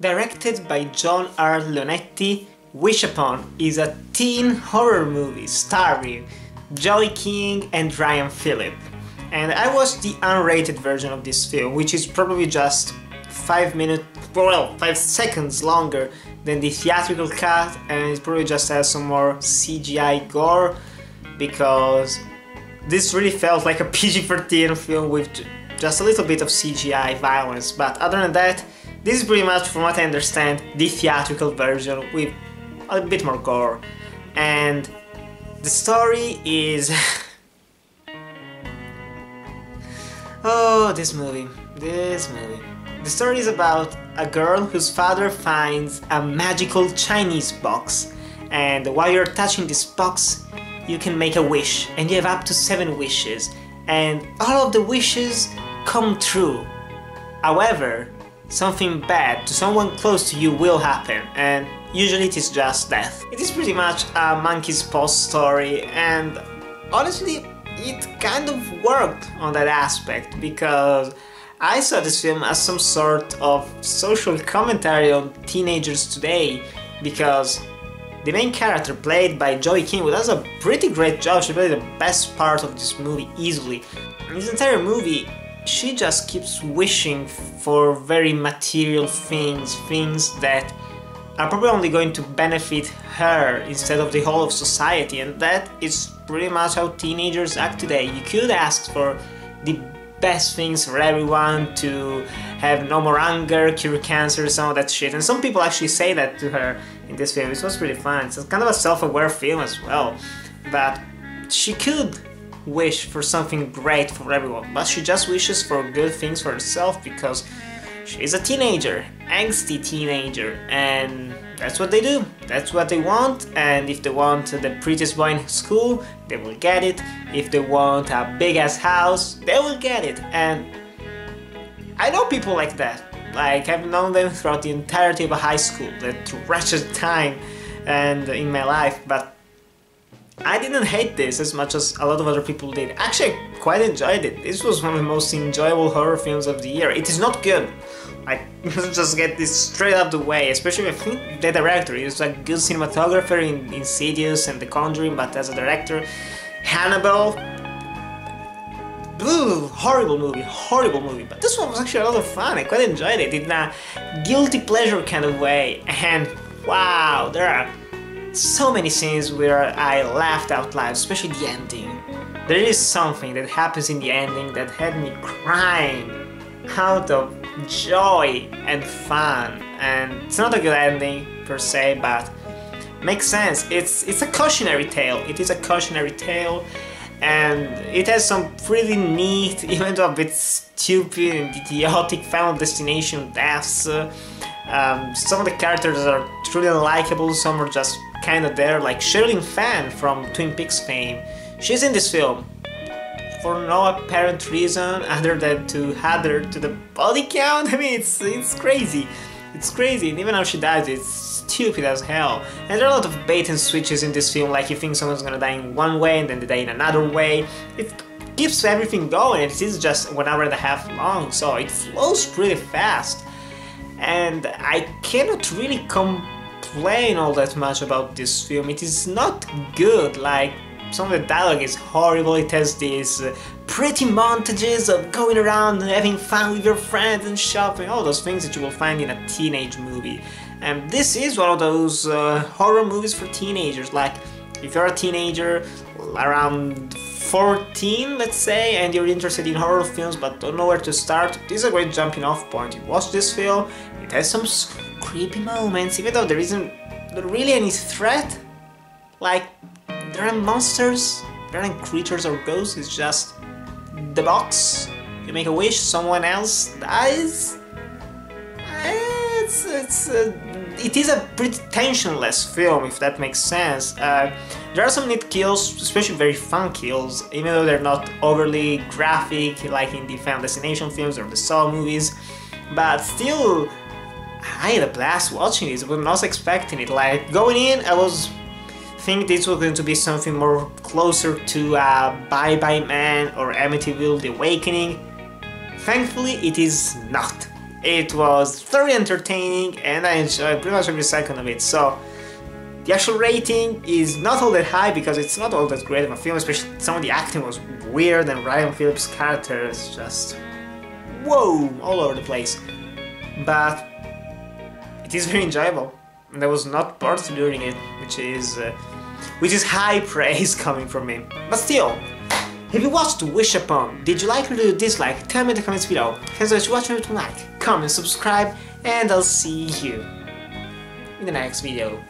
Directed by John R. Leonetti, Wish Upon is a teen horror movie starring Joey King and Ryan Philippe. And I watched the unrated version of this film, which is probably just 5 seconds longer than the theatrical cut, and it probably just has some more CGI gore, because this really felt like a PG-13 film with just a little bit of CGI violence. But other than that, this is pretty much, from what I understand, the theatrical version with a bit more gore. And the story is... oh, this movie. The story is about a girl whose father finds a magical Chinese box, and while you're touching this box, you can make a wish, and you have up to 7 wishes, and all of the wishes come true. However, something bad to someone close to you will happen, and usually it is just death. It is pretty much a monkey's paw story, and honestly, it kind of worked on that aspect, because I saw this film as some sort of social commentary on teenagers today, because the main character, played by Joey King, who does a pretty great job. She played the best part of this movie easily. In this entire movie, she just keeps wishing for very material things that are probably only going to benefit her instead of the whole of society, and that is pretty much how teenagers act today. You could ask for the best things for everyone, to have no more hunger, cure cancer, some of that shit, and some people actually say that to her in this film. It was pretty fun. It's kind of a self-aware film as well, but she could wish for something great for everyone, but she just wishes for good things for herself because she's a teenager, angsty teenager, and that's what they do. That's what they want, and if they want the prettiest boy in school, they will get it. If they want a big-ass house, they will get it. And I know people like that. Like, I've known them throughout the entirety of a high school, that wretched time and in my life, but I didn't hate this as much as a lot of other people did. Actually, I quite enjoyed it. This was one of the most enjoyable horror films of the year. It is not good. Let's just get this straight out the way, especially I think the director is a good cinematographer in Insidious and The Conjuring, but as a director, Hannibal, horrible movie, but this one was actually a lot of fun. I quite enjoyed it in a guilty pleasure kind of way, and wow, there are so many scenes where I laughed out loud, especially the ending. There is something that happens in the ending that had me crying out of joy and fun, and it's not a good ending per se, but makes sense. It's a cautionary tale. It is a cautionary tale, and it has some pretty neat, even though a bit stupid and idiotic, Final Destination deaths. Some of the characters are truly unlikable, some are just kinda there, like Sherilyn Fenn from Twin Peaks fame. She's in this film for no apparent reason other than to add her to the body count. I mean, it's crazy. It's crazy, and even how she dies, it's stupid as hell. And there are a lot of bait and switches in this film, like you think someone's gonna die in one way and then they die in another way. It keeps everything going. It is just 1 hour and a half long, so it flows pretty fast. And I cannot really complain all that much about this film. It is not good. Like, some of the dialogue is horrible. It has these pretty montages of going around having fun with your friends and shopping, all those things that you will find in a teenage movie. And this is one of those horror movies for teenagers. Like, if you're a teenager around 14, let's say, and you're interested in horror films but don't know where to start, this is a great jumping off point. You watch this film, it has some creepy moments, even though there isn't really any threat. Like, there aren't monsters, there aren't creatures or ghosts, it's just the box. You make a wish, someone else dies. It is a pretty tensionless film, if that makes sense. There are some neat kills, especially very fun kills, even though they're not overly graphic like in the Final Destination films or the Saw movies. But still, I had a blast watching this. I was not expecting it. Like, going in, I was thinking this was going to be something more closer to Bye Bye Man or Amityville: The Awakening. Thankfully, it is not. It was very entertaining and I enjoyed pretty much every second of it. So the actual rating is not all that high because it's not all that great of a film, especially some of the acting was weird and Ryan Phillips' character is just whoa, all over the place. But it is very enjoyable and I was not bored during it, which is high praise coming from me. But still, have you watched Wish Upon? Did you like or did you dislike? Tell me in the comments below. Thanks so much for watching, like, comment, subscribe, and I'll see you in the next video.